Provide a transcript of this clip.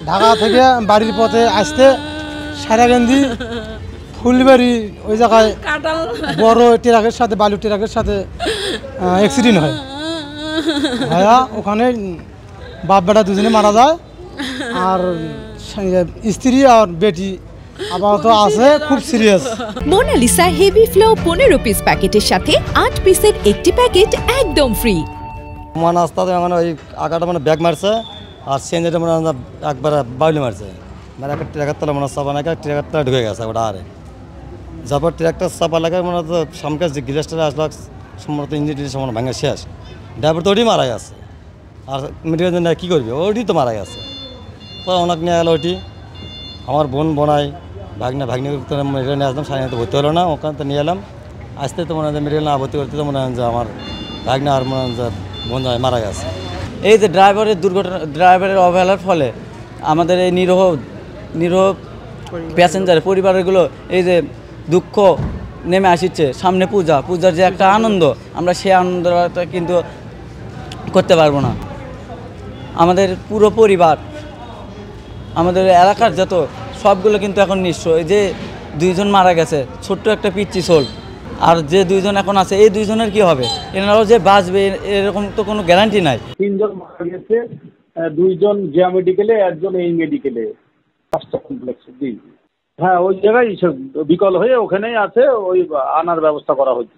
ঢাকা থেকে বাড়ির পথে আসতে সারাগান্ধী ফুলবাড়ি ওই জায়গায় বড় ট্রাকের সাথে বালু ট্রাকের সাথে অ্যাক্সিডেন্ট হয়। ভাইয়া ওখানে বাপ বেটা দুজনে মারা যায়, আর স্ত্রী আর বেটি আপাতত আছে খুব serious. Monalisa heavy flow 15 piece প্যাকেটের সাথে 8 পিসের একটি প্যাকেট একদম ফ্রি। মানে আস্তে মানে ওই আগাটা মানে ব্যাগ মারছে, আর সেঞ্জেটা মানে একবার বাউলি মারছে, মানে একটা ট্রাকের তলা মানে চাপা নাকি ট্রাকের তলা ঢুকে গেছে ওটা। আরে যারপর ট্রাকটা চাপা লাগায় মানে তো সামনে যে গ্যাসটা আসলো সম্ভবত ইঞ্জিন সম্পূর্ণ ভাঙা শেষ। ড্রাইভার তো ওটি মারা গেছে, আর মেডিকেল কী করবে, ওটি তো মারা গেছে। তো ওনাকে নিয়ে গেলো ওটি। আমার বোন বোনাই ভাগ্নে মেডিকেল নিয়ে আসলাম, সাড়ে ভর্তি হলো না, ওখানে তো নিয়ে এলাম। আসতে তো মনে হয় মেডিকেল না ভর্তি করতে তো মনে হয় যে আমার ভাগ্নে আর মনে হয় যে বোন মারা গেছে। এই যে ড্রাইভারের দুর্ঘটনা, ড্রাইভারের অবহেলার ফলে আমাদের এই নিরহ প্যাসেঞ্জার পরিবারগুলো এই যে দুঃখ নেমে আসছে। সামনে পূজার যে একটা আনন্দ, আমরা সেই আনন্দটা কিন্তু করতে পারবো না। আমাদের পুরো পরিবার, আমাদের এলাকার যত সবগুলো কিন্তু এখন নিঃস্ব। এই যে 2 জন মারা গেছে, ছোট্ট একটা পিচ্চি সোল, আর যে 2 জন এখন আছে এই 2 জনের কি হবে? এনারাও যে বাঁচবে এরকম তো কোনো গ্যারান্টি নাই। 3 জন মারা গেছে, 2 জন জিয়া মেডিকেলে, 1 জন এই মেডিকেলে, 5টা কমপ্লেক্সে। হ্যাঁ, ওই জায়গায় বিকল হয়ে ওখানেই আছে, ওই আনার ব্যবস্থা করা হচ্ছে।